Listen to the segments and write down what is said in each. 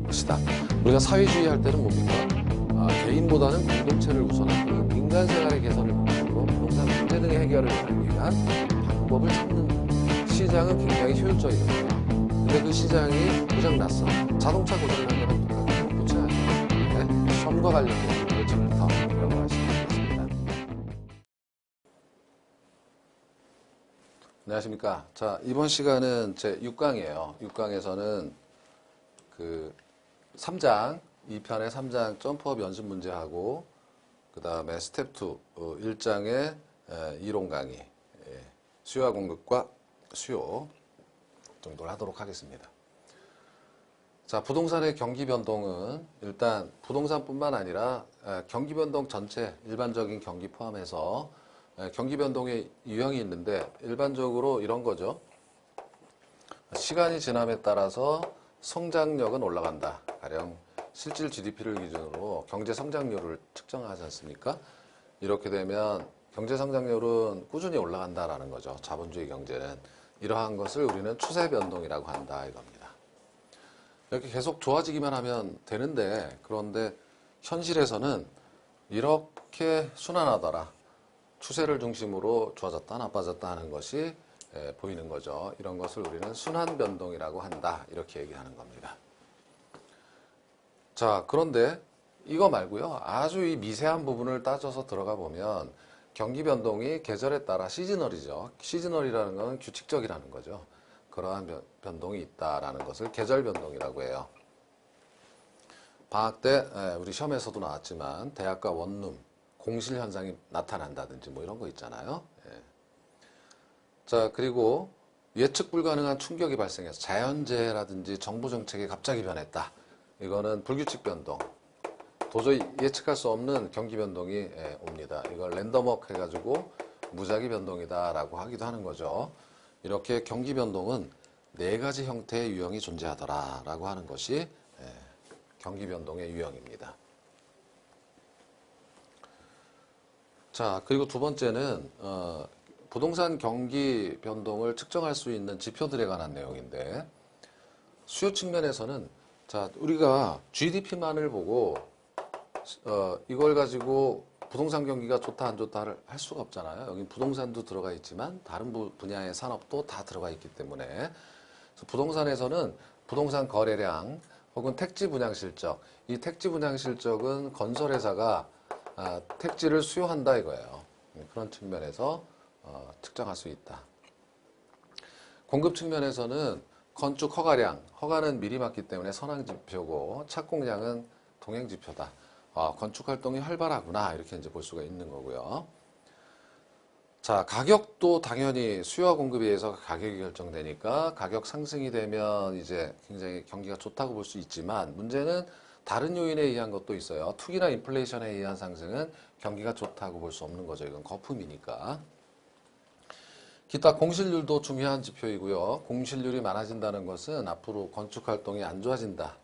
것이다. 우리가 사회주의 할 때는 뭡니까? 개인보다는 공동체를 우선하고 인간 생활의 개선을 목적으로 부동산 문제 등의 해결을 하기 위한 방법을 찾는 시장은 굉장히 효율적이거든요. 근데 그 시장이 고장났어. 자동차 고장난 거랑 똑같아요. 고쳐야죠. 네? 시험과 관련된 부분을 지금부터 배워볼 수 있겠습니다. 안녕하십니까. 자, 이번 시간은 제 6강이에요. 6강에서는 그 3장, 2편의 3장 점프업 연습 문제하고 그 다음에 스텝 2, 1장의 이론 강의, 수요와 공급과 수요 정도를 하도록 하겠습니다. 자, 부동산의 경기 변동은 일단 부동산뿐만 아니라 경기 변동 전체 일반적인 경기 포함해서 경기 변동의 유형이 있는데 일반적으로 이런 거죠. 시간이 지남에 따라서 성장력은 올라간다. 가령 실질 GDP를 기준으로 경제 성장률을 측정하지 않습니까? 이렇게 되면 경제 성장률은 꾸준히 올라간다라는 거죠. 자본주의 경제는. 이러한 것을 우리는 추세 변동이라고 한다 이겁니다. 이렇게 계속 좋아지기만 하면 되는데 그런데 현실에서는 이렇게 순환하더라. 추세를 중심으로 좋아졌다 나빠졌다 하는 것이 보이는 거죠. 이런 것을 우리는 순환 변동이라고 한다. 이렇게 얘기하는 겁니다. 자, 그런데 이거 말고요. 아주 이 미세한 부분을 따져서 들어가 보면 경기 변동이 계절에 따라 시즈널이죠. 시즈널이라는 것은 규칙적이라는 거죠. 그러한 변동이 있다라는 것을 계절 변동이라고 해요. 방학 때 우리 시험에서도 나왔지만 대학가 원룸 공실 현상이 나타난다든지 뭐 이런 거 있잖아요. 자, 그리고 예측 불가능한 충격이 발생해서 자연재해라든지 정부 정책이 갑자기 변했다. 이거는 불규칙 변동. 도저히 예측할 수 없는 경기 변동이 옵니다. 이걸 랜덤워크 해가지고 무작위 변동이다라고 하기도 하는 거죠. 이렇게 경기 변동은 4가지 형태의 유형이 존재하더라라고 하는 것이 경기 변동의 유형입니다. 자, 그리고 두 번째는 부동산 경기 변동을 측정할 수 있는 지표들에 관한 내용인데 수요 측면에서는 자, 우리가 GDP만을 보고 이걸 가지고 부동산 경기가 좋다 안 좋다를 할 수가 없잖아요. 여기 부동산도 들어가 있지만 다른 분야의 산업도 다 들어가 있기 때문에 그래서 부동산에서는 부동산 거래량 혹은 택지 분양 실적, 이 택지 분양 실적은 건설회사가 택지를 수요한다 이거예요. 그런 측면에서 측정할 수 있다. 공급 측면에서는 건축 허가량, 허가는 미리 받기 때문에 선행지표고 착공량은 동행지표다. 건축 활동이 활발하구나 이렇게 이제 볼 수가 있는 거고요. 자, 가격도 당연히 수요와 공급에 의해서 가격이 결정되니까 가격 상승이 되면 이제 굉장히 경기가 좋다고 볼 수 있지만 문제는 다른 요인에 의한 것도 있어요. 투기나 인플레이션에 의한 상승은 경기가 좋다고 볼 수 없는 거죠. 이건 거품이니까. 기타 공실률도 중요한 지표이고요. 공실률이 많아진다는 것은 앞으로 건축 활동이 안 좋아진다.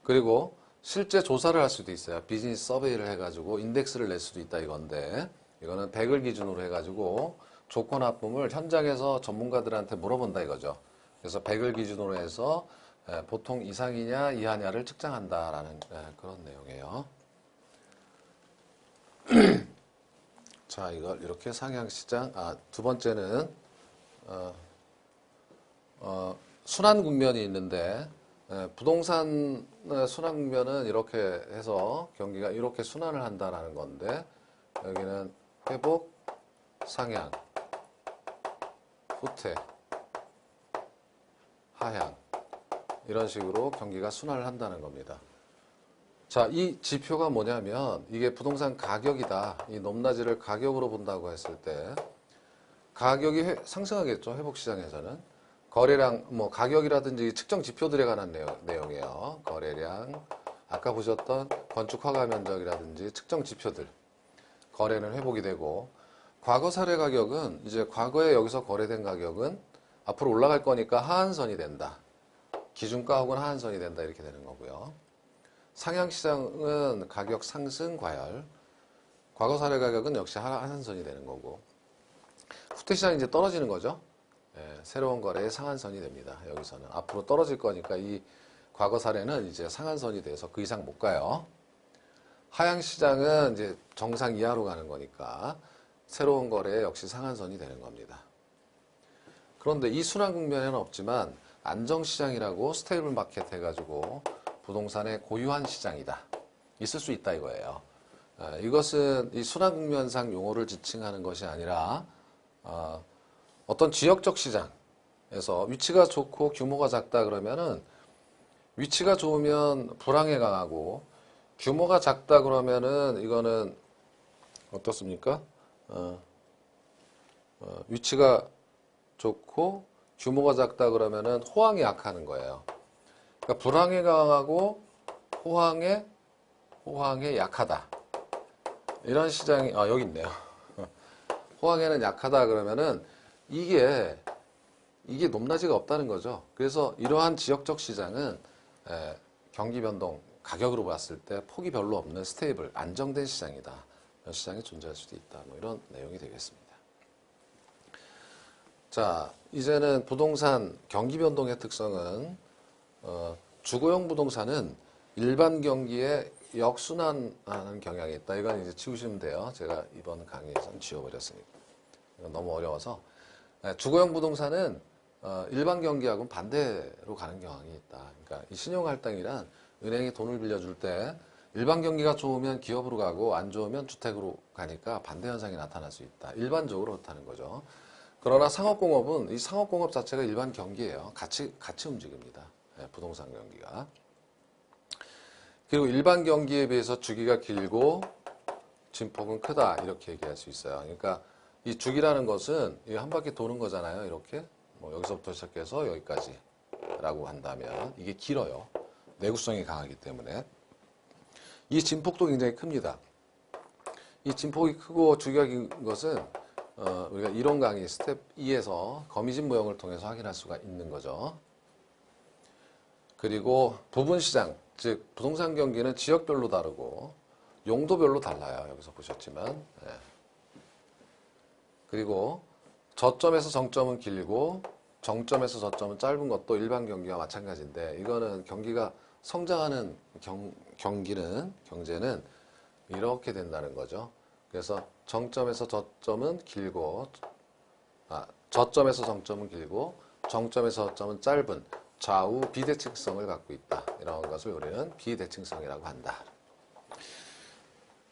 그리고 실제 조사를 할 수도 있어요. 비즈니스 서베이를 해가지고 인덱스를 낼 수도 있다 이건데 이거는 100을 기준으로 해가지고 좋고 나쁨을 현장에서 전문가들한테 물어본다 이거죠. 그래서 100을 기준으로 해서 보통 이상이냐 이하냐를 측정한다라는 그런 내용이에요. 자, 이걸 이렇게 상향시장, 두 번째는 순환 국면이 있는데 부동산 순환 국면은 이렇게 해서 경기가 이렇게 순환을 한다라는 건데 여기는 회복, 상향, 후퇴, 하향 이런 식으로 경기가 순환을 한다는 겁니다. 자, 이 지표가 뭐냐면 이게 부동산 가격이다. 이 높낮이를 가격으로 본다고 했을 때 가격이 상승하겠죠. 회복시장에서는. 거래량, 뭐 가격이라든지 측정 지표들에 관한 내용이에요. 거래량, 아까 보셨던 건축 허가 면적이라든지 측정 지표들. 거래는 회복이 되고 과거 사례 가격은 이제 과거에 여기서 거래된 가격은 앞으로 올라갈 거니까 하한선이 된다. 기준가 혹은 하한선이 된다 이렇게 되는 거고요. 상향시장은 가격 상승 과열, 과거 사례 가격은 역시 하한선이 되는 거고 후퇴시장이 이제 떨어지는 거죠. 새로운 거래의 상한선이 됩니다. 여기서는 앞으로 떨어질 거니까 이 과거 사례는 이제 상한선이 돼서 그 이상 못 가요. 하향시장은 이제 정상 이하로 가는 거니까 새로운 거래 역시 상한선이 되는 겁니다. 그런데 이 순환 국면에는 없지만 안정시장이라고 스테이블 마켓 해가지고 부동산의 고유한 시장이다. 있을 수 있다 이거예요. 이것은 이 순환 국면상 용어를 지칭하는 것이 아니라 어떤 지역적 시장에서 위치가 좋고 규모가 작다 그러면은 위치가 좋으면 불황에 강하고 규모가 작다 그러면은 이거는 어떻습니까? 위치가 좋고 규모가 작다 그러면은 호황에 약하는 거예요. 그러니까 불황에 강하고 호황에 약하다. 이런 시장이 여기 있네요. 호황에는 약하다 그러면은 이게 높낮이가 없다는 거죠. 그래서 이러한 지역적 시장은 경기 변동 가격으로 봤을 때 폭이 별로 없는 스테이블 안정된 시장이다. 이런 시장이 존재할 수도 있다. 뭐 이런 내용이 되겠습니다. 자, 이제는 부동산 경기 변동의 특성은 주거용 부동산은 일반 경기에 역순환하는 경향이 있다. 이건 이제 지우시면 돼요. 제가 이번 강의에서는 지워버렸으니까. 이건 너무 어려워서. 주거용 부동산은 일반 경기하고는 반대로 가는 경향이 있다. 그러니까 이 신용할당이란 은행이 돈을 빌려줄 때 일반 경기가 좋으면 기업으로 가고 안 좋으면 주택으로 가니까 반대 현상이 나타날 수 있다. 일반적으로 그렇다는 거죠. 그러나 상업공업은 이 상업공업 자체가 일반 경기예요. 같이 움직입니다. 부동산 경기가. 그리고 일반 경기에 비해서 주기가 길고 진폭은 크다 이렇게 얘기할 수 있어요. 그러니까 이 주기라는 것은 한 바퀴 도는 거잖아요. 이렇게 뭐 여기서부터 시작해서 여기까지라고 한다면 이게 길어요. 내구성이 강하기 때문에 이 진폭도 굉장히 큽니다. 이 진폭이 크고 주기가 긴 것은 우리가 이론 강의 스텝 2에서 거미집 모형을 통해서 확인할 수가 있는 거죠. 그리고 부분 시장, 즉 부동산 경기는 지역별로 다르고 용도별로 달라요. 여기서 보셨지만. 그리고 저점에서 정점은 길고 정점에서 저점은 짧은 것도 일반 경기와 마찬가지인데 이거는 경기가 성장하는 경제는 이렇게 된다는 거죠. 그래서 정점에서 저점은 길고 저점에서 정점은 길고 정점에서 저점은 짧은 좌우 비대칭성을 갖고 있다. 이런 것을 우리는 비대칭성이라고 한다.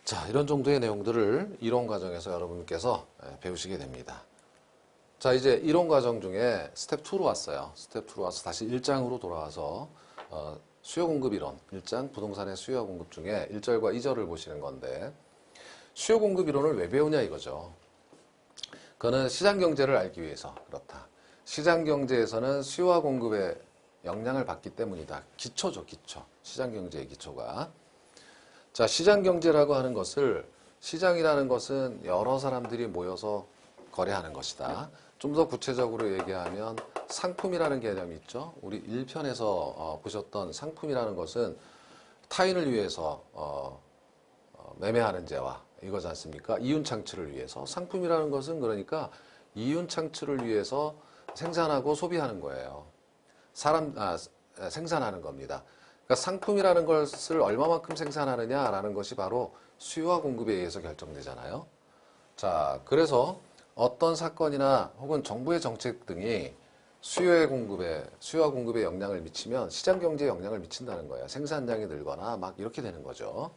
자, 이런 정도의 내용들을 이론 과정에서 여러분께서 배우시게 됩니다. 자, 이제 이론 과정 중에 스텝 2로 왔어요. 스텝 2로 와서 다시 1장으로 돌아와서 수요 공급 이론, 1장 부동산의 수요 공급 중에 1절과 2절을 보시는 건데 수요 공급 이론을 왜 배우냐 이거죠. 그거는 시장 경제를 알기 위해서 그렇다. 시장 경제에서는 수요와 공급의 영향을 받기 때문이다. 기초죠, 기초. 시장 경제의 기초가. 자, 시장 경제라고 하는 것을 시장이라는 것은 여러 사람들이 모여서 거래하는 것이다. 좀 더 구체적으로 얘기하면 상품이라는 개념이 있죠. 우리 1편에서 보셨던 상품이라는 것은 타인을 위해서 매매하는 재화 이거지 않습니까? 이윤 창출을 위해서. 상품이라는 것은 그러니까 이윤 창출을 위해서 생산하고 소비하는 거예요. 생산하는 겁니다. 그러니까 상품이라는 것을 얼마만큼 생산하느냐라는 것이 바로 수요와 공급에 의해서 결정되잖아요. 자, 그래서 어떤 사건이나 혹은 정부의 정책 등이 수요와 공급에 영향을 미치면 시장 경제에 영향을 미친다는 거예요. 생산량이 늘거나 막 이렇게 되는 거죠.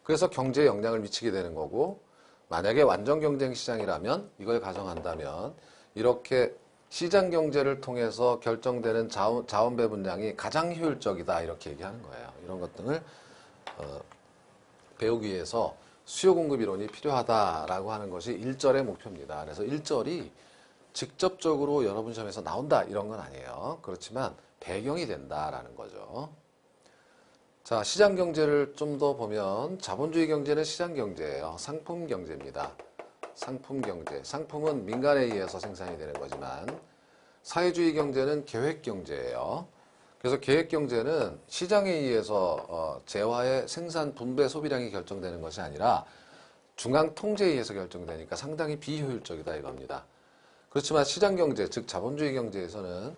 그래서 경제에 영향을 미치게 되는 거고 만약에 완전 경쟁 시장이라면 이걸 가정한다면 이렇게 시장 경제를 통해서 결정되는 자원 배분량이 가장 효율적이다 이렇게 얘기하는 거예요. 이런 것 등을 배우기 위해서 수요 공급 이론이 필요하다라고 하는 것이 1절의 목표입니다. 그래서 1절이 직접적으로 여러분 시험에서 나온다 이런 건 아니에요. 그렇지만 배경이 된다라는 거죠. 자, 시장 경제를 좀 더 보면 자본주의 경제는 시장 경제예요. 상품 경제입니다. 상품 경제. 상품은 민간에 의해서 생산이 되는 거지만 사회주의 경제는 계획 경제예요. 그래서 계획 경제는 시장에 의해서 재화의 생산, 분배, 소비량이 결정되는 것이 아니라 중앙 통제에 의해서 결정되니까 상당히 비효율적이다 이겁니다. 그렇지만 시장 경제, 즉 자본주의 경제에서는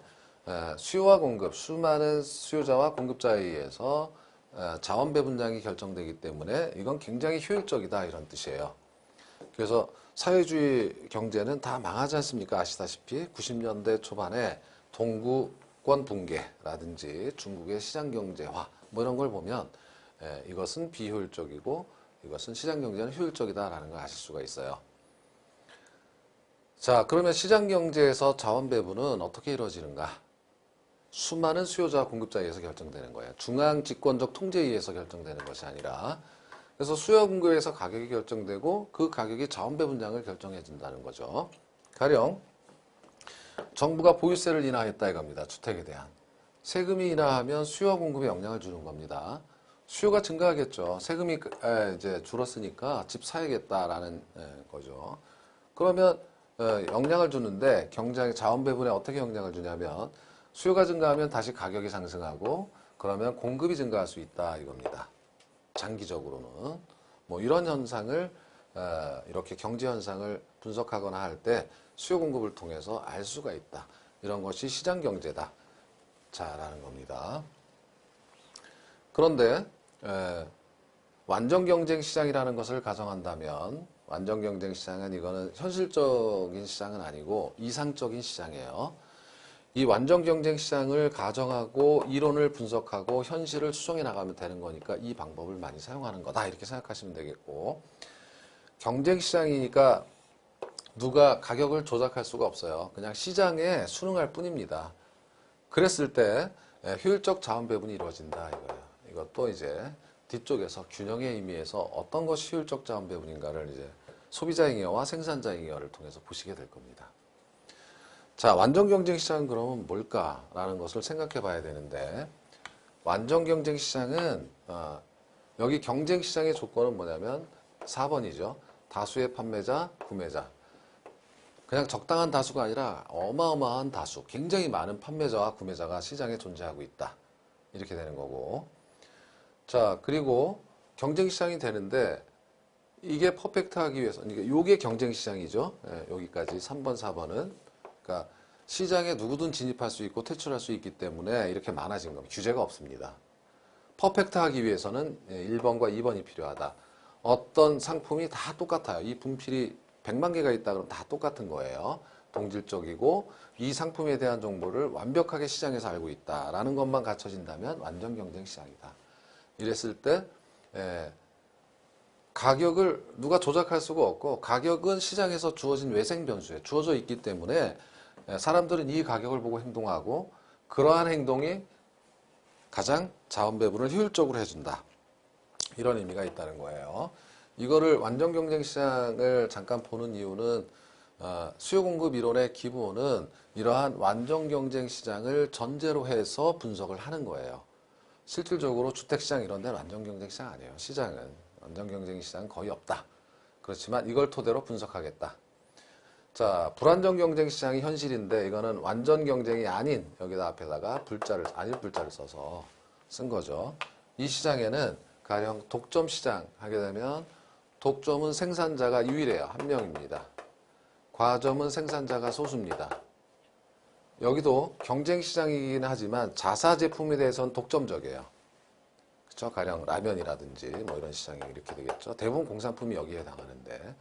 수요와 공급, 수많은 수요자와 공급자에 의해서 자원 배분량이 결정되기 때문에 이건 굉장히 효율적이다 이런 뜻이에요. 그래서 사회주의 경제는 다 망하지 않습니까? 아시다시피 90년대 초반에 동구권 붕괴라든지 중국의 시장 경제화 뭐 이런 걸 보면 이것은 비효율적이고 이것은 시장 경제는 효율적이다라는 걸 아실 수가 있어요. 자, 그러면 시장 경제에서 자원 배분은 어떻게 이루어지는가? 수많은 수요자와 공급자에 의해서 결정되는 거예요. 중앙 집권적 통제에 의해서 결정되는 것이 아니라 그래서 수요 공급에서 가격이 결정되고 그 가격이 자원 배분량을 결정해 준다는 거죠. 가령 정부가 보유세를 인하했다 이겁니다. 주택에 대한. 세금이 인하하면 수요와 공급에 영향을 주는 겁니다. 수요가 증가하겠죠. 세금이 이제 줄었으니까 집 사야겠다라는 거죠. 그러면 영향을 주는데 경제 자원 배분에 어떻게 영향을 주냐면 수요가 증가하면 다시 가격이 상승하고 그러면 공급이 증가할 수 있다 이겁니다. 장기적으로는 뭐 이런 현상을 이렇게 경제 현상을 분석하거나 할 때 수요 공급을 통해서 알 수가 있다. 이런 것이 시장 경제다. 자라는 겁니다. 그런데 완전 경쟁 시장이라는 것을 가정한다면 완전 경쟁 시장은 이거는 현실적인 시장은 아니고 이상적인 시장이에요. 이 완전 경쟁 시장을 가정하고 이론을 분석하고 현실을 수정해 나가면 되는 거니까 이 방법을 많이 사용하는 거다 이렇게 생각하시면 되겠고 경쟁 시장이니까 누가 가격을 조작할 수가 없어요. 그냥 시장에 순응할 뿐입니다. 그랬을 때 효율적 자원 배분이 이루어진다 이거예요. 이것도 이제 뒤쪽에서 균형의 의미에서 어떤 것이 효율적 자원 배분인가를 이제 소비자 잉여와 생산자 잉여를 통해서 보시게 될 겁니다. 자, 완전 경쟁 시장은 그러면 뭘까라는 것을 생각해 봐야 되는데 완전 경쟁 시장은 여기 경쟁 시장의 조건은 뭐냐면 4번이죠. 다수의 판매자, 구매자. 그냥 적당한 다수가 아니라 어마어마한 다수, 굉장히 많은 판매자와 구매자가 시장에 존재하고 있다. 이렇게 되는 거고. 자, 그리고 경쟁 시장이 되는데 이게 퍼펙트하기 위해서, 이게 경쟁 시장이죠. 여기까지 3번, 4번은. 그러니까 시장에 누구든 진입할 수 있고 퇴출할 수 있기 때문에 이렇게 많아진 겁니다. 규제가 없습니다. 퍼펙트하기 위해서는 1번과 2번이 필요하다. 어떤 상품이 다 똑같아요. 이 분필이 100만 개가 있다 그러면 다 똑같은 거예요. 동질적이고 이 상품에 대한 정보를 완벽하게 시장에서 알고 있다라는 것만 갖춰진다면 완전 경쟁 시장이다. 이랬을 때 가격을 누가 조작할 수가 없고 가격은 시장에서 주어진 외생 변수에 주어져 있기 때문에 사람들은 이 가격을 보고 행동하고 그러한 행동이 가장 자원 배분을 효율적으로 해준다. 이런 의미가 있다는 거예요. 이거를 완전 경쟁 시장을 잠깐 보는 이유는 수요 공급 이론의 기본은 이러한 완전 경쟁 시장을 전제로 해서 분석을 하는 거예요. 실질적으로 주택시장 이런 데는 완전 경쟁 시장 아니에요. 시장은 완전 경쟁 시장은 거의 없다. 그렇지만 이걸 토대로 분석하겠다. 자, 불완전 경쟁 시장이 현실인데 이거는 완전 경쟁이 아닌 여기다 앞에다가 아닐 불자를 써서 쓴 거죠. 이 시장에는 가령 독점 시장 하게 되면 독점은 생산자가 유일해요. 한 명입니다. 과점은 생산자가 소수입니다. 여기도 경쟁 시장이긴 하지만 자사 제품에 대해서는 독점적이에요. 그렇죠? 가령 라면이라든지 뭐 이런 시장이 이렇게 되겠죠. 대부분 공산품이 여기에 해당하는데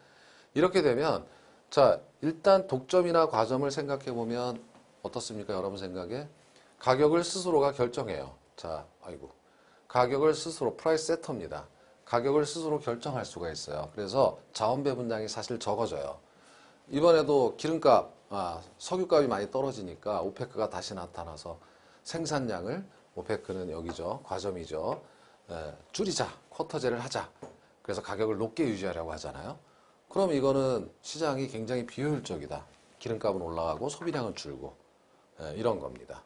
이렇게 되면 자, 일단 독점이나 과점을 생각해 보면 어떻습니까? 여러분 생각에 가격을 스스로가 결정해요. 자, 가격을 스스로 프라이스 세터입니다. 가격을 스스로 결정할 수가 있어요. 그래서 자원 배분량이 사실 적어져요. 이번에도 기름값, 석유값이 많이 떨어지니까 오페크가 다시 나타나서 생산량을 오페크는 여기죠. 과점이죠. 줄이자. 쿼터제를 하자. 그래서 가격을 높게 유지하려고 하잖아요. 그럼 이거는 시장이 굉장히 비효율적이다. 기름값은 올라가고 소비량은 줄고 이런 겁니다.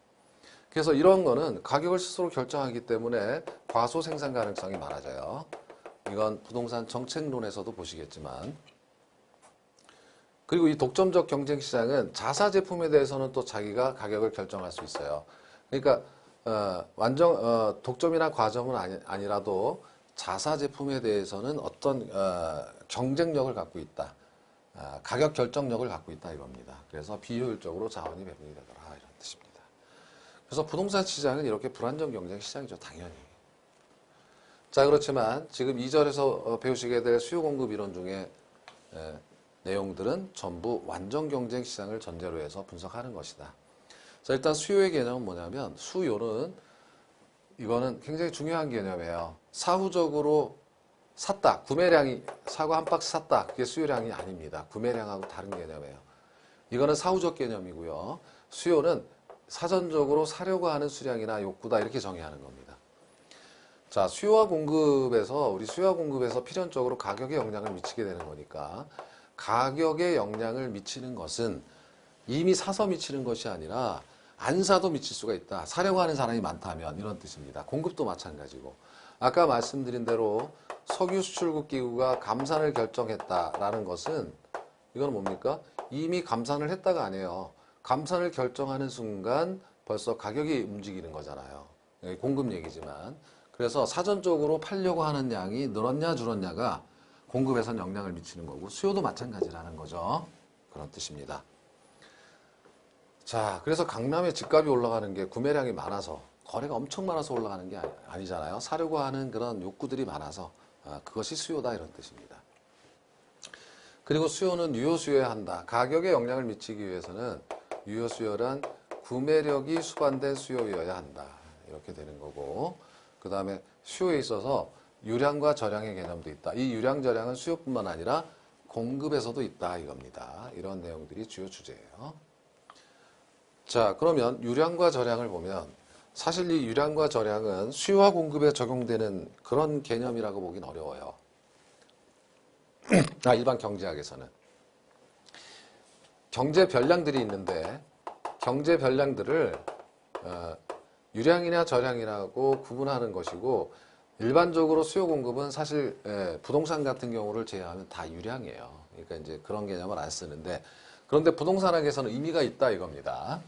그래서 이런 거는 가격을 스스로 결정하기 때문에 과소 생산 가능성이 많아져요. 이건 부동산 정책론에서도 보시겠지만 그리고 이 독점적 경쟁 시장은 자사 제품에 대해서는 또 자기가 가격을 결정할 수 있어요. 그러니까 독점이나 과점은 아니라도 자사 제품에 대해서는 어떤 경쟁력을 갖고 있다. 가격 결정력을 갖고 있다 이겁니다. 그래서 비효율적으로 자원이 배분이 되더라 이런 뜻입니다. 그래서 부동산 시장은 이렇게 불안정 경쟁 시장이죠, 당연히. 자, 그렇지만 지금 2절에서 배우시게 될 수요 공급 이론 중에 내용들은 전부 완전 경쟁 시장을 전제로 해서 분석하는 것이다. 자, 일단 수요의 개념은 뭐냐면, 수요는 이거는 굉장히 중요한 개념이에요. 사후적으로 샀다. 구매량이, 사과 한 박스 샀다. 그게 수요량이 아닙니다. 구매량하고 다른 개념이에요. 이거는 사후적 개념이고요. 수요는 사전적으로 사려고 하는 수량이나 욕구다. 이렇게 정의하는 겁니다. 자, 수요와 공급에서, 우리 수요와 공급에서 필연적으로 가격에 영향을 미치게 되는 거니까, 가격에 영향을 미치는 것은 이미 사서 미치는 것이 아니라 안 사도 미칠 수가 있다. 사려고 하는 사람이 많다면 이런 뜻입니다. 공급도 마찬가지고. 아까 말씀드린 대로 석유 수출국 기구가 감산을 결정했다라는 것은 이건 뭡니까? 이미 감산을 했다가 아니에요. 감산을 결정하는 순간 벌써 가격이 움직이는 거잖아요. 공급 얘기지만. 그래서 사전적으로 팔려고 하는 양이 늘었냐 줄었냐가 공급에선 영향을 미치는 거고 수요도 마찬가지라는 거죠. 그런 뜻입니다. 자, 그래서 강남의 집값이 올라가는 게 구매량이 많아서, 거래가 엄청 많아서 올라가는 게 아니잖아요. 사려고 하는 그런 욕구들이 많아서 그것이 수요다 이런 뜻입니다. 그리고 수요는 유효 수요에 한다. 가격에 영향을 미치기 위해서는 유효 수요란 구매력이 수반된 수요여야 한다. 이렇게 되는 거고, 그 다음에 수요에 있어서 유량과 저량의 개념도 있다. 이 유량 저량은 수요뿐만 아니라 공급에서도 있다 이겁니다. 이런 내용들이 주요 주제예요. 자, 그러면 유량과 저량을 보면 사실 이 유량과 저량은 수요와 공급에 적용되는 그런 개념이라고 보긴 어려워요. 일반 경제학에서는. 경제 별량들이 있는데 경제 별량들을 유량이냐 저량이라고 구분하는 것이고, 일반적으로 수요 공급은 사실 부동산 같은 경우를 제외하면 다 유량이에요. 그러니까 이제 그런 개념을 안 쓰는데, 그런데 부동산학에서는 의미가 있다 이겁니다.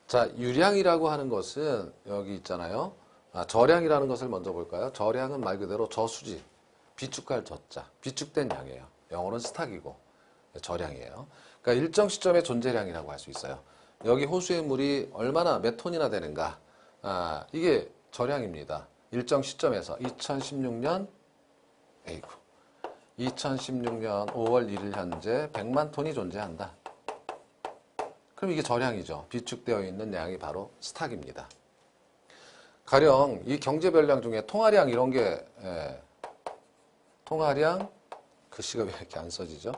자, 유량이라고 하는 것은 여기 있잖아요. 저량이라는 것을 먼저 볼까요? 저량은 말 그대로 저수지, 비축할 저자, 비축된 양이에요. 영어로는 스탁이고 저량이에요. 그러니까 일정 시점의 존재량이라고 할 수 있어요. 여기 호수의 물이 얼마나 몇 톤이나 되는가, 이게 저량입니다. 일정 시점에서 2016년 5월 1일 현재 100만 톤이 존재한다. 그럼 이게 저량이죠. 비축되어 있는 양이 바로 스탁입니다. 가령 이 경제별량 중에 통화량 이런 게 통화량, 글씨가 왜 이렇게 안 써지죠?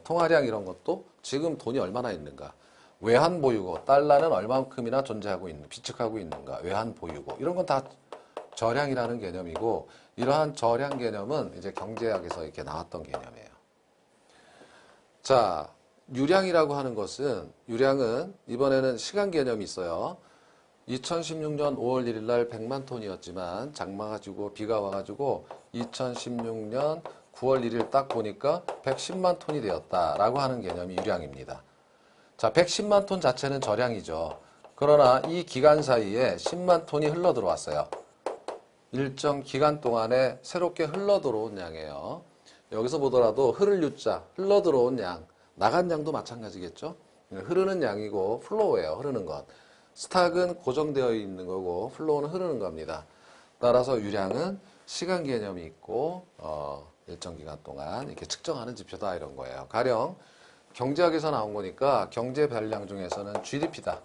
통화량 이런 것도 지금 돈이 얼마나 있는가, 외환 보유고, 달러는 얼마큼이나 존재하고 있는, 비축하고 있는가, 외환 보유고, 이런 건 다 저량이라는 개념이고, 이러한 저량 개념은 이제 경제학에서 이렇게 나왔던 개념이에요. 자, 유량이라고 하는 것은, 유량은 이번에는 시간 개념이 있어요. 2016년 5월 1일 날 100만 톤이었지만 장마가 지고 비가 와가지고 2016년 9월 1일 딱 보니까 110만 톤이 되었다라고 하는 개념이 유량입니다. 자, 110만 톤 자체는 저량이죠. 그러나 이 기간 사이에 10만 톤이 흘러 들어왔어요. 일정 기간 동안에 새롭게 흘러 들어온 양이에요. 여기서 보더라도 흐를 유자, 흘러 들어온 양, 나간 양도 마찬가지겠죠. 흐르는 양이고 플로우예요. 흐르는 것. 스탁은 고정되어 있는 거고 플로우는 흐르는 겁니다. 따라서 유량은 시간 개념이 있고 일정 기간 동안 이렇게 측정하는 지표다 이런 거예요. 가령 경제학에서 나온 거니까 경제 별량 중에서는 GDP다.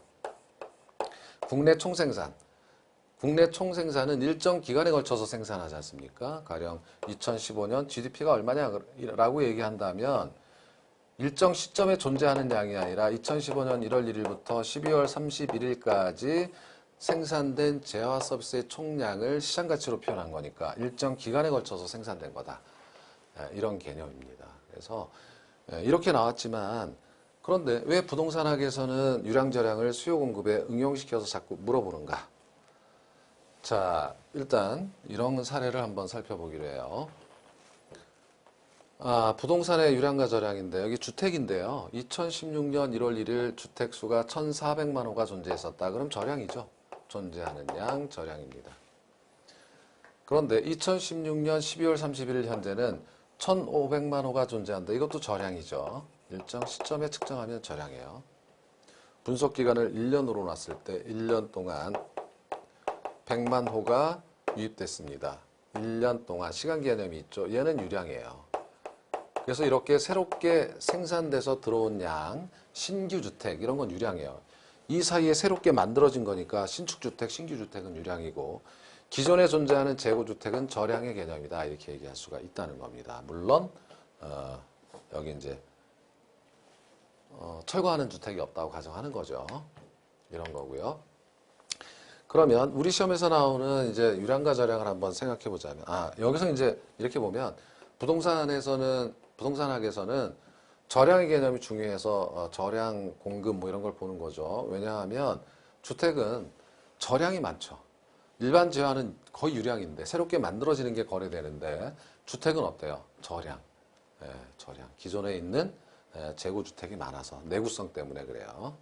국내 총생산. 국내 총생산은 일정 기간에 걸쳐서 생산하지 않습니까? 가령 2015년 GDP가 얼마냐라고 얘기한다면 일정 시점에 존재하는 양이 아니라 2015년 1월 1일부터 12월 31일까지 생산된 재화 서비스의 총량을 시장 가치로 표현한 거니까 일정 기간에 걸쳐서 생산된 거다. 이런 개념입니다. 그래서 이렇게 나왔지만, 그런데 왜 부동산학에서는 유량저량을 수요 공급에 응용시켜서 자꾸 물어보는가? 자, 일단 이런 사례를 한번 살펴보기로 해요. 부동산의 유량과 저량인데 여기 주택인데요. 2016년 1월 1일 주택수가 1,400만 호가 존재했었다. 그럼 저량이죠. 존재하는 양 저량입니다. 그런데 2016년 12월 31일 현재는 1,500만 호가 존재한다. 이것도 저량이죠. 일정 시점에 측정하면 저량이에요. 분석 기간을 1년으로 놨을 때 1년 동안 100만 호가 유입됐습니다. 1년 동안 시간 개념이 있죠. 얘는 유량이에요. 그래서 이렇게 새롭게 생산돼서 들어온 양, 신규 주택 이런 건 유량이에요. 이 사이에 새롭게 만들어진 거니까 신축주택, 신규주택은 유량이고 기존에 존재하는 재고주택은 저량의 개념이다. 이렇게 얘기할 수가 있다는 겁니다. 물론 여기 이제 철거하는 주택이 없다고 가정하는 거죠. 이런 거고요. 그러면 우리 시험에서 나오는 이제 유량과 저량을 한번 생각해 보자면, 여기서 이제 이렇게 보면 부동산학에서는 저량의 개념이 중요해서 저량 공급 뭐 이런 걸 보는 거죠. 왜냐하면 주택은 저량이 많죠. 일반 제화는 거의 유량인데 새롭게 만들어지는 게 거래되는데 주택은 어때요? 저량. 저량. 기존에 있는 재고주택이 많아서 내구성 때문에 그래요.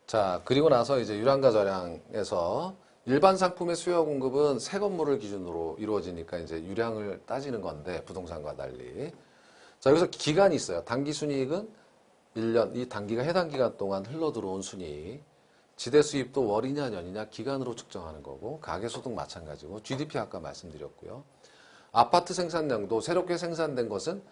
자, 그리고 나서 이제 유량과 저량에서 일반 상품의 수요 공급은 새 건물을 기준으로 이루어지니까 이제 유량을 따지는 건데 부동산과 달리. 자, 여기서 기간이 있어요. 단기 순이익은 1년, 이 단기가 해당 기간 동안 흘러 들어온 순이익. 지대 수입도 월이냐 년이냐 기간으로 측정하는 거고 가계소득 마찬가지고 GDP 아까 말씀드렸고요. 아파트 생산량도 새롭게 생산된 것은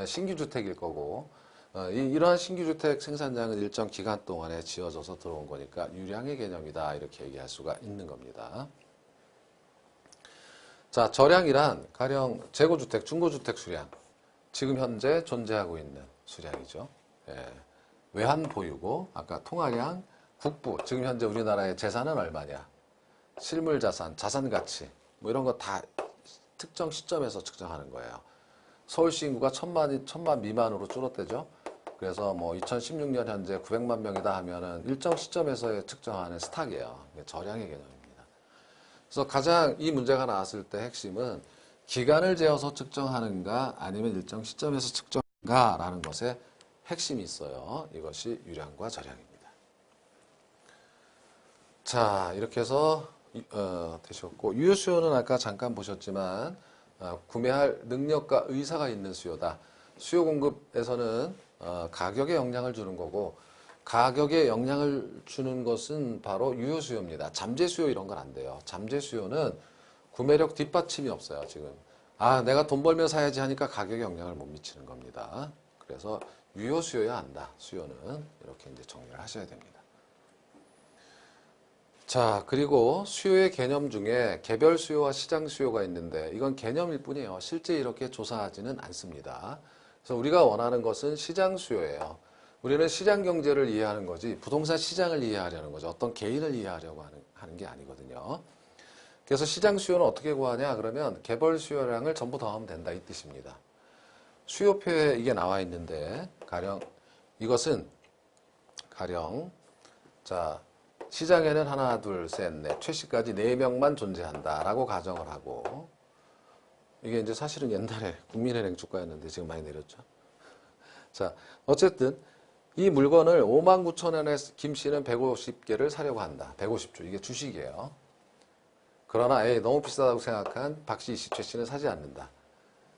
신규주택일 거고 이러한 신규주택 생산량은 일정 기간 동안에 지어져서 들어온 거니까 유량의 개념이다 이렇게 얘기할 수가 있는 겁니다. 자, 저량이란 가령 재고주택, 중고주택 수량 지금 현재 존재하고 있는 수량이죠. 외환 보유고 아까 통화량, 국부 지금 현재 우리나라의 재산은 얼마냐, 실물 자산, 자산 가치 뭐 이런 거 다 특정 시점에서 측정하는 거예요. 서울시 인구가 1000만 미만으로 줄었대죠. 그래서 뭐 2016년 현재 900만 명이다 하면은 일정 시점에서 측정하는 스탁이에요. 저량의 개념입니다. 그래서 가장 이 문제가 나왔을 때 핵심은 기간을 재어서 측정하는가 아니면 일정 시점에서 측정하는가라는 것에 핵심이 있어요. 이것이 유량과 저량입니다. 자, 이렇게 해서 되셨고 유효수요는 아까 잠깐 보셨지만 구매할 능력과 의사가 있는 수요다. 수요 공급에서는 가격에 영향을 주는 거고 가격에 영향을 주는 것은 바로 유효 수요입니다. 잠재 수요 이런 건 안 돼요. 잠재 수요는 구매력 뒷받침이 없어요. 지금 내가 돈 벌면 사야지 하니까 가격에 영향을 못 미치는 겁니다. 그래서 유효 수요야 한다. 수요는 이렇게 이제 정리를 하셔야 됩니다. 자, 그리고 수요의 개념 중에 개별 수요와 시장 수요가 있는데 이건 개념일 뿐이에요. 실제 이렇게 조사하지는 않습니다. 그래서 우리가 원하는 것은 시장 수요예요. 우리는 시장 경제를 이해하는 거지 부동산 시장을 이해하려는 거죠. 어떤 개인을 이해하려고 하는 게 아니거든요. 그래서 시장 수요는 어떻게 구하냐 그러면 개별 수요량을 전부 더하면 된다 이 뜻입니다. 수요표에 이게 나와 있는데 가령 이것은 자 시장에는 하나, 둘, 셋, 넷, 최씨까지 4명만 존재한다라고 가정을 하고 이게 이제 사실은 옛날에 국민은행 주가였는데 지금 많이 내렸죠. 자, 어쨌든 이 물건을 59,000원에 김씨는 150개를 사려고 한다. 150주. 이게 주식이에요. 그러나 너무 비싸다고 생각한 박씨, 이씨, 최씨는 사지 않는다.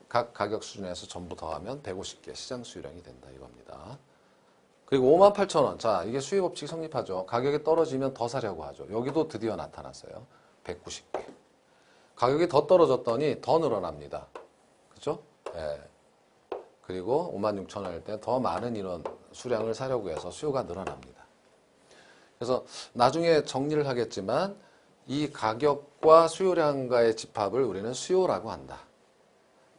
각 가격 수준에서 전부 더하면 150개 시장 수요량이 된다 이겁니다. 그리고 58,000원. 자, 이게 수요법칙 성립하죠. 가격이 떨어지면 더 사려고 하죠. 여기도 드디어 나타났어요. 190개. 가격이 더 떨어졌더니 더 늘어납니다. 그죠? 그리고 56,000원일 때 더 많은 이런 수량을 사려고 해서 수요가 늘어납니다. 그래서 나중에 정리를 하겠지만 이 가격과 수요량과의 집합을 우리는 수요라고 한다.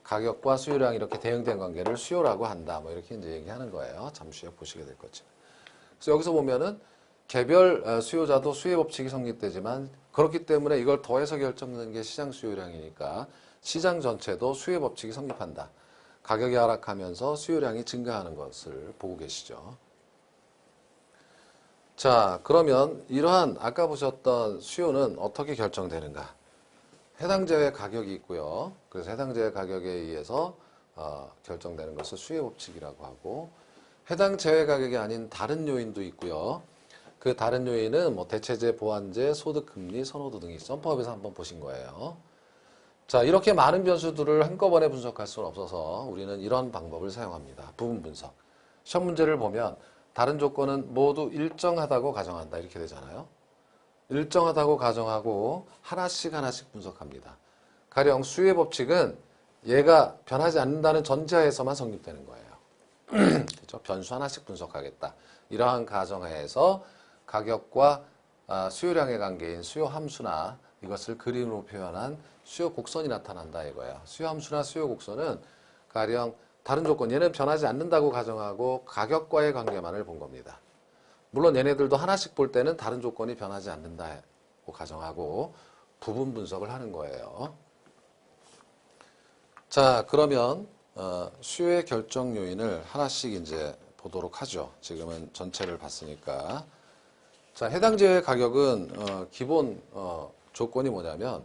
가격과 수요량 이렇게 대응된 관계를 수요라고 한다. 뭐 이렇게 이제 얘기하는 거예요. 잠시 후에 보시게 될 거지만. 그래서 여기서 보면은 개별 수요자도 수요 법칙이 성립되지만 그렇기 때문에 이걸 더해서 결정되는 게 시장 수요량이니까 시장 전체도 수요 법칙이 성립한다. 가격이 하락하면서 수요량이 증가하는 것을 보고 계시죠. 자, 그러면 이러한 아까 보셨던 수요는 어떻게 결정되는가? 해당 제외 가격이 있고요. 그래서 해당 제외 가격에 의해서 결정되는 것을 수요 법칙이라고 하고 해당 제외 가격이 아닌 다른 요인도 있고요. 그 다른 요인은 뭐 대체재, 보완재, 소득금리, 선호도 등이 썬법에서 한번 보신 거예요. 자, 이렇게 많은 변수들을 한꺼번에 분석할 수는 없어서 우리는 이런 방법을 사용합니다. 부분 분석. 시험 문제를 보면 다른 조건은 모두 일정하다고 가정한다. 이렇게 되잖아요. 일정하다고 가정하고 하나씩 하나씩 분석합니다. 가령 수요의 법칙은 얘가 변하지 않는다는 전제하에서만 성립되는 거예요. 그렇죠? 변수 하나씩 분석하겠다. 이러한 가정하에서 가격과 수요량의 관계인 수요 함수나 이것을 그림으로 표현한 수요 곡선이 나타난다 이거예요. 수요 함수나 수요 곡선은 가령 다른 조건, 얘는 변하지 않는다고 가정하고 가격과의 관계만을 본 겁니다. 물론 얘네들도 하나씩 볼 때는 다른 조건이 변하지 않는다고 가정하고 부분 분석을 하는 거예요. 자, 그러면 수요의 결정 요인을 하나씩 이제 보도록 하죠. 지금은 전체를 봤으니까. 자, 해당 제어의 가격은 기본 조건이 뭐냐면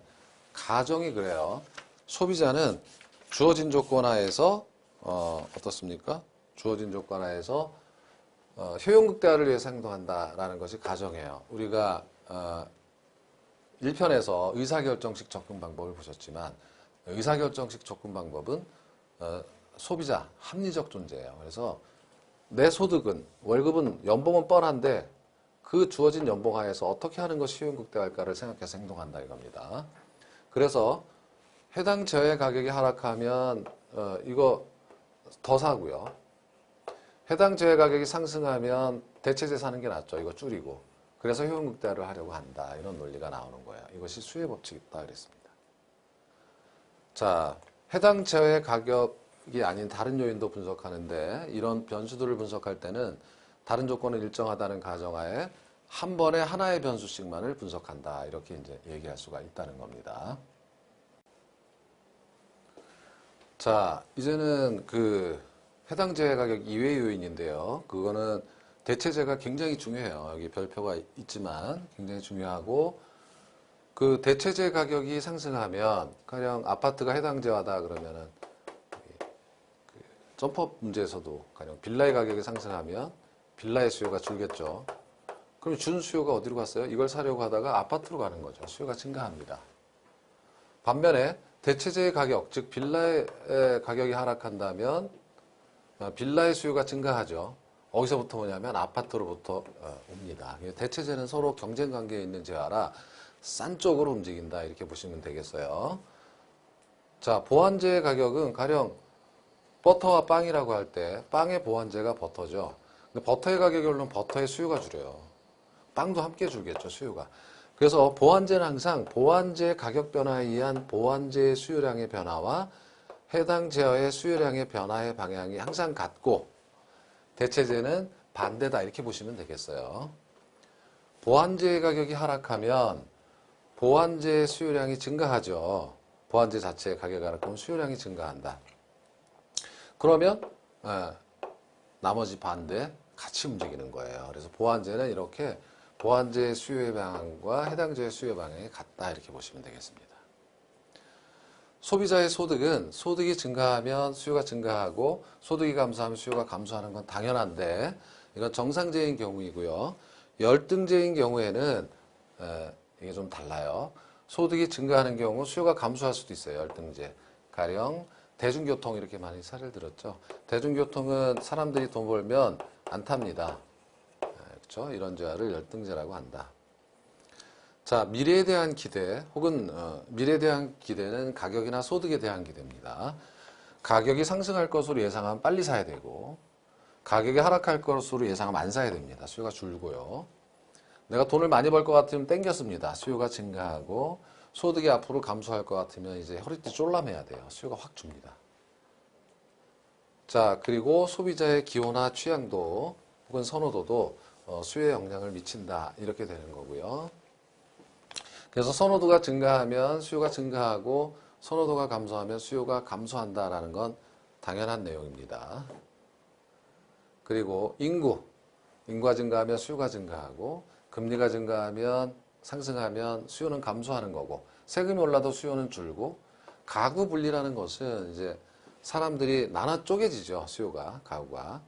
가정이 그래요. 소비자는 주어진 조건 하에서 어떻습니까? 주어진 조건 하에서 효용 극대화를 위해서 행동한다라는 것이 가정이에요. 우리가 1편에서 의사결정식 접근 방법을 보셨지만 의사결정식 접근 방법은 소비자, 합리적 존재예요. 그래서 내 소득은, 월급은, 연봉은 뻔한데 그 주어진 연봉 하에서 어떻게 하는 것이 효용 극대화일까를 생각해서 행동한다 이겁니다. 그래서 해당 제어의 가격이 하락하면 이거 더 사고요. 해당 제어 가격이 상승하면 대체재 사는 게 낫죠. 이거 줄이고. 그래서 효용 극대화를 하려고 한다. 이런 논리가 나오는 거예요. 이것이 수요의 법칙이다 그랬습니다. 자, 해당 제어의 가격이 아닌 다른 요인도 분석하는데 이런 변수들을 분석할 때는 다른 조건은 일정하다는 가정하에 한 번에 하나의 변수씩만을 분석한다. 이렇게 이제 얘기할 수가 있다는 겁니다. 자, 이제는 그 해당 제어 가격 이외의 요인인데요. 그거는 대체재가 굉장히 중요해요. 여기 별표가 있지만 굉장히 중요하고 그 대체재 가격이 상승하면 가령 아파트가 해당 제어하다 그러면은 그 점퍼 문제에서도 가령 빌라의 가격이 상승하면 빌라의 수요가 줄겠죠. 그럼 준 수요가 어디로 갔어요? 이걸 사려고 하다가 아파트로 가는 거죠. 수요가 증가합니다. 반면에 대체재의 가격, 즉 빌라의 가격이 하락한다면 빌라의 수요가 증가하죠. 어디서부터 오냐면 아파트로부터 옵니다. 대체재는 서로 경쟁 관계에 있는 재화라 싼 쪽으로 움직인다 이렇게 보시면 되겠어요. 자, 보완제의 가격은 가령 버터와 빵이라고 할 때 빵의 보완제가 버터죠. 근데 버터의 가격이 오르면 버터의 수요가 줄어요. 빵도 함께 줄겠죠, 수요가. 그래서 보완제는 항상 보완제 가격 변화에 의한 보완제의 수요량의 변화와 해당 제어의 수요량의 변화의 방향이 항상 같고 대체제는 반대다 이렇게 보시면 되겠어요. 보완제 가격이 하락하면 보완제 수요량이 증가하죠. 보완제 자체의 가격이 하락하면 수요량이 증가한다. 그러면 나머지 반대 같이 움직이는 거예요. 그래서 보완제는 이렇게 보완제 수요의 방향과 해당 제의 수요의 방향이 같다 이렇게 보시면 되겠습니다. 소비자의 소득은 소득이 증가하면 수요가 증가하고 소득이 감소하면 수요가 감소하는 건 당연한데 이건 정상제인 경우이고요. 열등제인 경우에는 이게 좀 달라요. 소득이 증가하는 경우 수요가 감소할 수도 있어요. 열등제. 가령 대중교통 이렇게 많이 사례를 들었죠. 대중교통은 사람들이 돈 벌면 안 탑니다. 그렇죠? 이런 재화를 열등제라고 한다. 자, 미래에 대한 기대 혹은 미래에 대한 기대는 가격이나 소득에 대한 기대입니다. 가격이 상승할 것으로 예상하면 빨리 사야 되고 가격이 하락할 것으로 예상하면 안 사야 됩니다. 수요가 줄고요. 내가 돈을 많이 벌 것 같으면 땡겼습니다. 수요가 증가하고 소득이 앞으로 감소할 것 같으면 이제 허리띠 쫄라매야 돼요. 수요가 확 줍니다. 자, 그리고 소비자의 기호나 취향도 혹은 선호도도 수요에 영향을 미친다. 이렇게 되는 거고요. 그래서 선호도가 증가하면 수요가 증가하고 선호도가 감소하면 수요가 감소한다라는 건 당연한 내용입니다. 그리고 인구가 증가하면 수요가 증가하고 금리가 증가하면 상승하면 수요는 감소하는 거고 세금이 올라도 수요는 줄고 가구 분리라는 것은 이제 사람들이 나눠 쪼개지죠. 수요가 가구가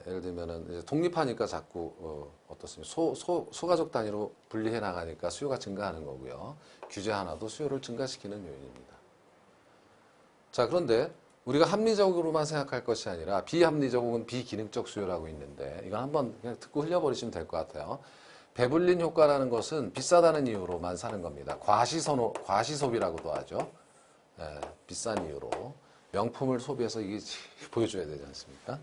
예를 들면은 이제 독립하니까 자꾸 어떻습니까? 소가족 단위로 분리해 나가니까 수요가 증가하는 거고요. 규제 하나도 수요를 증가시키는 요인입니다. 자, 그런데 우리가 합리적으로만 생각할 것이 아니라 비합리적 혹은 비기능적 수요라고 있는데 이건 한번 그냥 듣고 흘려버리시면 될 것 같아요. 배불린 효과라는 것은 비싸다는 이유로만 사는 겁니다. 과시소비라고도 하죠. 예, 비싼 이유로. 명품을 소비해서 이게 보여줘야 되지 않습니까?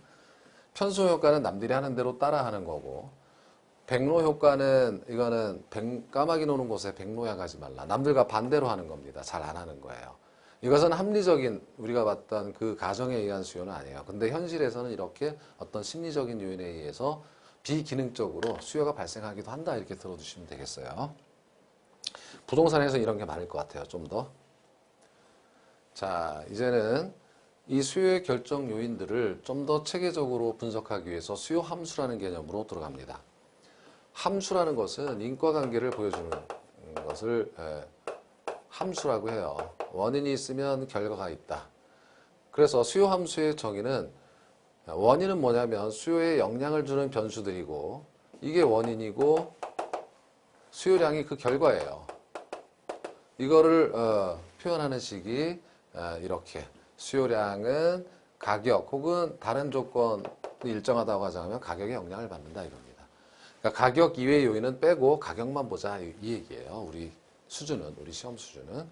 편소 효과는 남들이 하는 대로 따라하는 거고, 백로 효과는 이거는 까마귀 노는 곳에 백로야 가지 말라. 남들과 반대로 하는 겁니다. 잘 안 하는 거예요. 이것은 합리적인 우리가 봤던 그 가정에 의한 수요는 아니에요. 근데 현실에서는 이렇게 어떤 심리적인 요인에 의해서 비기능적으로 수요가 발생하기도 한다. 이렇게 들어두시면 되겠어요. 부동산에서 이런 게 많을 것 같아요. 좀 더. 자, 이제는 이 수요의 결정 요인들을 좀 더 체계적으로 분석하기 위해서 수요 함수라는 개념으로 들어갑니다. 함수라는 것은 인과관계를 보여주는 것을 함수라고 해요. 원인이 있으면 결과가 있다. 그래서 수요 함수의 정의는 원인은 뭐냐면 수요에 영향을 주는 변수들이고 이게 원인이고 수요량이 그 결과예요. 이거를 표현하는 식이 이렇게 수요량은 가격 혹은 다른 조건이 일정하다고 가정하면 가격에 영향을 받는다 이겁니다. 그러니까 가격 이외의 요인은 빼고 가격만 보자 이 얘기예요. 우리 시험 수준은.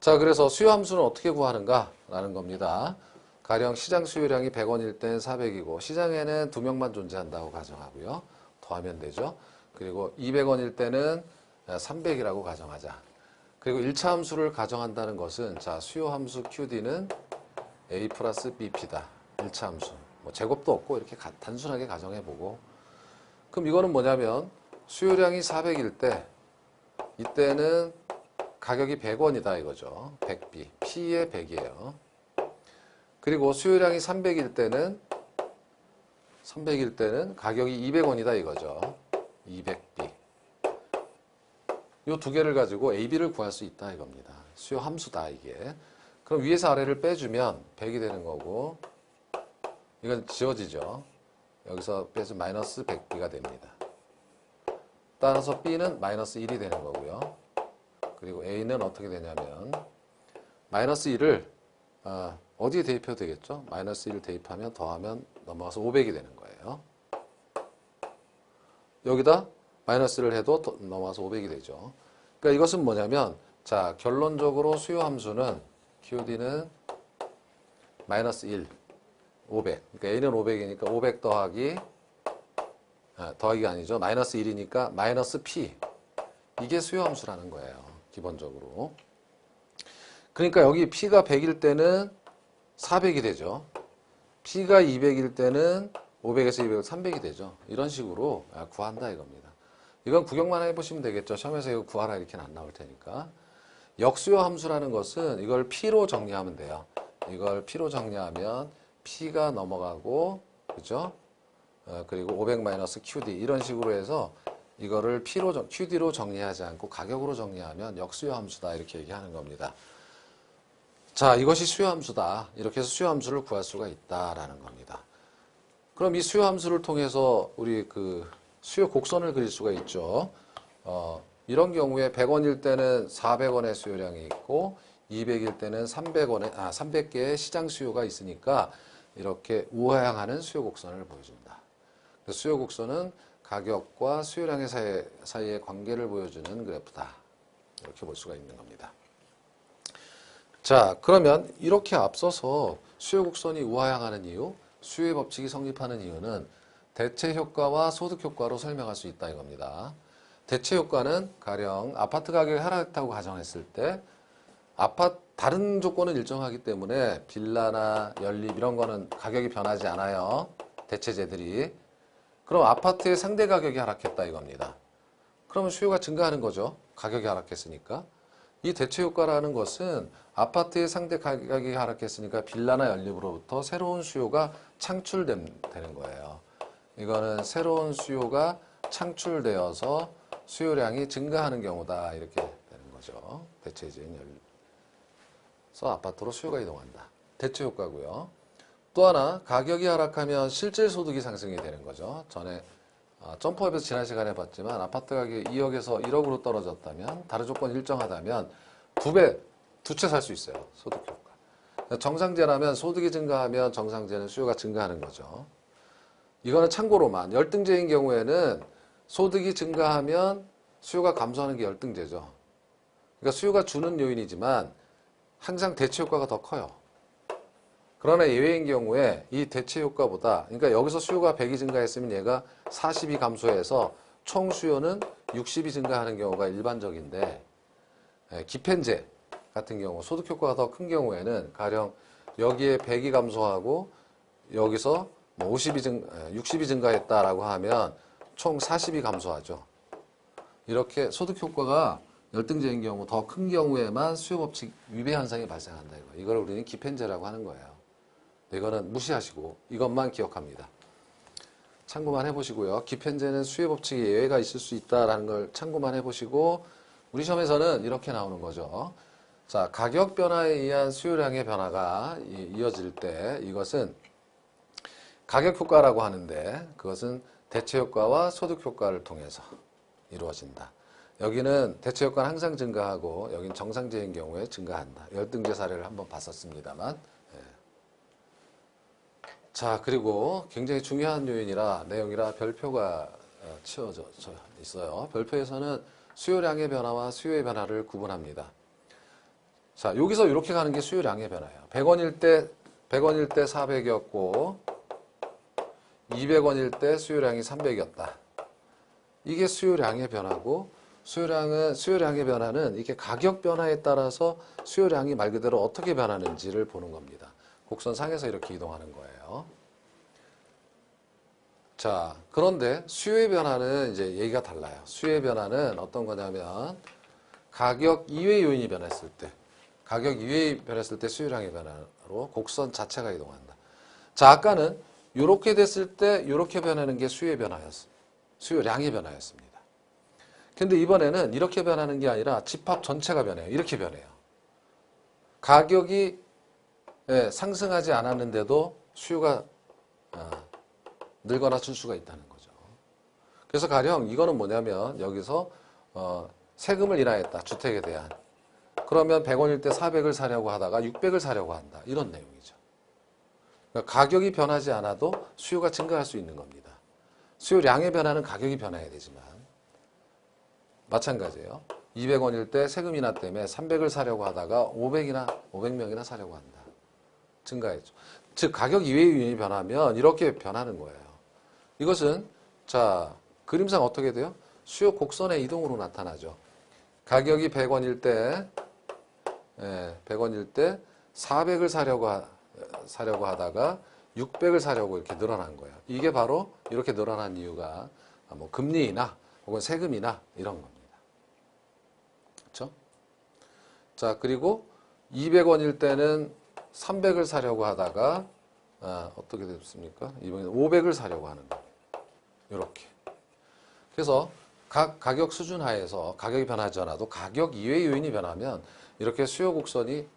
자, 그래서 수요 함수는 어떻게 구하는가라는 겁니다. 가령 시장 수요량이 100원일 땐 400이고 시장에는 2명만 존재한다고 가정하고요. 더하면 되죠. 그리고 200원일 때는 300이라고 가정하자. 그리고 1차 함수를 가정한다는 것은 자, 수요 함수 QD는 A 플러스 BP다. 1차 함수. 뭐 제곱도 없고 이렇게 단순하게 가정해보고 그럼 이거는 뭐냐면 수요량이 400일 때 이때는 가격이 100원이다 이거죠. 100B. P의 100이에요. 그리고 수요량이 300일 때는 가격이 200원이다 이거죠. 200B. 이 두 개를 가지고 AB를 구할 수 있다 이겁니다. 수요 함수다 이게. 그럼 위에서 아래를 빼주면 100이 되는 거고 이건 지워지죠. 여기서 빼서 마이너스 100B가 됩니다. 따라서 B는 마이너스 1이 되는 거고요. 그리고 A는 어떻게 되냐면 마이너스 1을 어디에 대입해도 되겠죠? 마이너스 1을 대입하면 더하면 넘어가서 500이 되는 거예요. 여기다 마이너스를 해도 넘어가서 500이 되죠. 그러니까 이것은 뭐냐면 자, 결론적으로 수요 함수는 QD는 마이너스 1, 500. 그러니까 A는 500이니까 500 더하기가 아니죠. 마이너스 1이니까 마이너스 P. 이게 수요 함수라는 거예요. 기본적으로. 그러니까 여기 P가 100일 때는 400이 되죠. P가 200일 때는 500에서 200, 300이 되죠. 이런 식으로 구한다 이겁니다. 이건 구경만 해보시면 되겠죠. 시험에서 이거 구하라 이렇게는 안 나올 테니까. 역수요 함수라는 것은 이걸 P로 정리하면 돼요. 이걸 P로 정리하면 P가 넘어가고, 그죠? 그리고 500-QD 이런 식으로 해서 이거를 QD로 정리하지 않고 가격으로 정리하면 역수요 함수다 이렇게 얘기하는 겁니다. 자, 이것이 수요 함수다. 이렇게 해서 수요 함수를 구할 수가 있다라는 겁니다. 그럼 이 수요 함수를 통해서 우리 그 수요 곡선을 그릴 수가 있죠. 이런 경우에 100원일 때는 400원의 수요량이 있고 200일 때는 300개의 시장 수요가 있으니까 이렇게 우하향하는 수요 곡선을 보여준다. 수요 곡선은 가격과 수요량의 사이의 관계를 보여주는 그래프다. 이렇게 볼 수가 있는 겁니다. 자, 그러면 이렇게 앞서서 수요 곡선이 우하향하는 이유, 수요의 법칙이 성립하는 이유는 대체 효과와 소득 효과로 설명할 수 있다 이겁니다. 대체 효과는 가령 아파트 가격이 하락했다고 가정했을 때 다른 조건은 일정하기 때문에 빌라나 연립 이런 거는 가격이 변하지 않아요. 대체재들이. 그럼 아파트의 상대 가격이 하락했다 이겁니다. 그러면 수요가 증가하는 거죠. 가격이 하락했으니까. 이 대체 효과라는 것은 아파트의 상대 가격이 하락했으니까 빌라나 연립으로부터 새로운 수요가 창출되는 거예요. 이거는 새로운 수요가 창출되어서 수요량이 증가하는 경우다 이렇게 되는 거죠. 대체재인 연립에서 아파트로 수요가 이동한다. 대체 효과고요. 또 하나 가격이 하락하면 실질 소득이 상승이 되는 거죠. 전에 점프업에서 지난 시간에 봤지만 아파트 가격이 2억에서 1억으로 떨어졌다면 다른 조건이 일정하다면 두 채 살 수 있어요. 소득 효과. 정상제라면 소득이 증가하면 정상제는 수요가 증가하는 거죠. 이거는 참고로만 열등제인 경우에는 소득이 증가하면 수요가 감소하는 게 열등제죠. 그러니까 수요가 주는 요인이지만 항상 대체 효과가 더 커요. 그러나 예외인 경우에 이 대체 효과보다, 그러니까 여기서 수요가 100이 증가했으면 얘가 40이 감소해서 총 수요는 60이 증가하는 경우가 일반적인데, 기펜제 같은 경우 소득 효과가 더 큰 경우에는 가령 여기에 100이 감소하고 여기서 뭐 60이 증가했다라고 하면 총 40이 감소하죠. 이렇게 소득 효과가 열등제인 경우 더 큰 경우에만 수요법칙 위배 현상이 발생한다. 이걸 우리는 기펜제라고 하는 거예요. 이거는 무시하시고 이것만 기억합니다. 참고만 해보시고요. 기펜제는 수요법칙에 예외가 있을 수 있다라는 걸 참고만 해보시고 우리 시험에서는 이렇게 나오는 거죠. 자, 가격 변화에 의한 수요량의 변화가 이어질 때 이것은 가격 효과라고 하는데 그것은 대체 효과와 소득 효과를 통해서 이루어진다. 여기는 대체 효과는 항상 증가하고 여기는 정상제인 경우에 증가한다. 열등제 사례를 한번 봤었습니다만. 자, 그리고 굉장히 중요한 요인이라 내용이라 별표가 치워져 있어요. 별표에서는 수요량의 변화와 수요의 변화를 구분합니다. 자, 여기서 이렇게 가는 게 수요량의 변화예요. 100원일 때 400이었고 200원일 때 수요량이 300이었다. 이게 수요량의 변화고 수요량의 변화는 이게 가격 변화에 따라서 수요량이 말 그대로 어떻게 변하는지를 보는 겁니다. 곡선 상에서 이렇게 이동하는 거예요. 자, 그런데 수요의 변화는 이제 얘기가 달라요. 수요의 변화는 어떤 거냐면 가격 이외의 요인이 변했을 때, 가격 이외의 변했을 때 수요량의 변화로 곡선 자체가 이동한다. 자, 아까는 이렇게 됐을 때 이렇게 변하는 게 수요의 변화였습니다. 수요량의 변화였습니다. 근데 이번에는 이렇게 변하는 게 아니라 집합 전체가 변해요. 이렇게 변해요. 가격이 상승하지 않았는데도 수요가 늘거나 줄 수가 있다는 거죠. 그래서 가령 이거는 뭐냐면 여기서 세금을 인하했다. 주택에 대한. 그러면 100원일 때 400을 사려고 하다가 600을 사려고 한다. 이런 내용이죠. 그러니까 가격이 변하지 않아도 수요가 증가할 수 있는 겁니다. 수요량의 변화는 가격이 변해야 되지만 마찬가지예요. 200원일 때 세금 인하 때문에 300을 사려고 하다가 500명이나 사려고 한다. 증가했죠. 즉 가격 이외의 요인이 변하면 이렇게 변하는 거예요. 이것은 자 그림상 어떻게 돼요? 수요 곡선의 이동으로 나타나죠. 가격이 100원일 때 400을 사려고 하다가 600을 사려고 이렇게 늘어난 거예요. 이게 바로 이렇게 늘어난 이유가 뭐 금리나 혹은 세금이나 이런 겁니다. 그렇죠? 자, 그리고 200원일 때는 300을 사려고 하다가 어떻게 됐습니까? 이번에 500을 사려고 하는 거예요. 이렇게. 그래서 각 가격 수준 하에서 가격이 변하지 않아도 가격 이외의 요인이 변하면 이렇게 수요 곡선이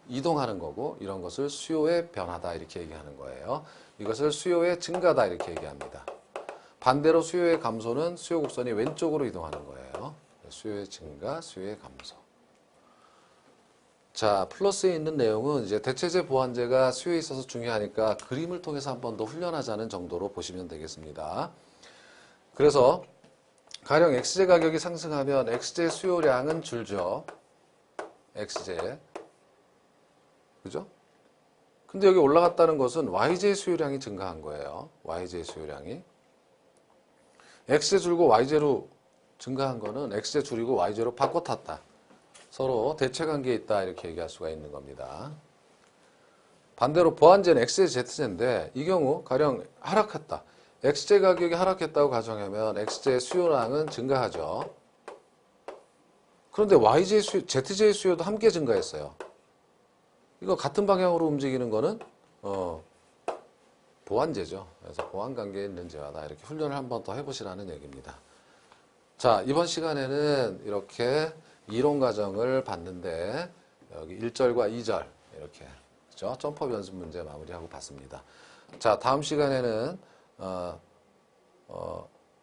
이동하는 거고 이런 것을 수요의 변화다 이렇게 얘기하는 거예요. 이것을 수요의 증가다 이렇게 얘기합니다. 반대로 수요의 감소는 수요 곡선이 왼쪽으로 이동하는 거예요. 수요의 증가, 수요의 감소. 자, 플러스에 있는 내용은 이제 대체제 보완제가 수요에 있어서 중요하니까 그림을 통해서 한 번 더 훈련하자는 정도로 보시면 되겠습니다. 그래서 가령 X제 가격이 상승하면 X제 수요량은 줄죠. X제. 그죠? 근데 여기 올라갔다는 것은 YJ 수요량이 증가한 거예요. YJ 수요량이. X제 줄고 Y제로 증가한 거는 X제 줄이고 Y제로 바꿔 탔다. 서로 대체관계에 있다 이렇게 얘기할 수가 있는 겁니다. 반대로 보완제는 X제, Z제인데 이 경우 가령 하락했다. X제 가격이 하락했다고 가정하면 X제 수요량은 증가하죠. 그런데 YJ 수요, ZJ 수요도 함께 증가했어요. 이거 같은 방향으로 움직이는 거는 보완제죠. 그래서 보완관계에 있는 제와다 이렇게 훈련을 한 번 더 해보시라는 얘기입니다. 자, 이번 시간에는 이렇게 이론 과정을 봤는데 여기 1절과 2절 이렇게 그죠? 점퍼 연습 문제 마무리하고 봤습니다. 자, 다음 시간에는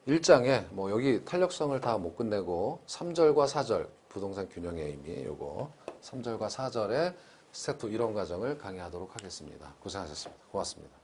1장에 뭐 여기 탄력성을 다 못 끝내고 3절과 4절 부동산 균형의 의미 요거 3절과 4절에 스텝 2 이론 과정을 강의하도록 하겠습니다. 고생하셨습니다. 고맙습니다.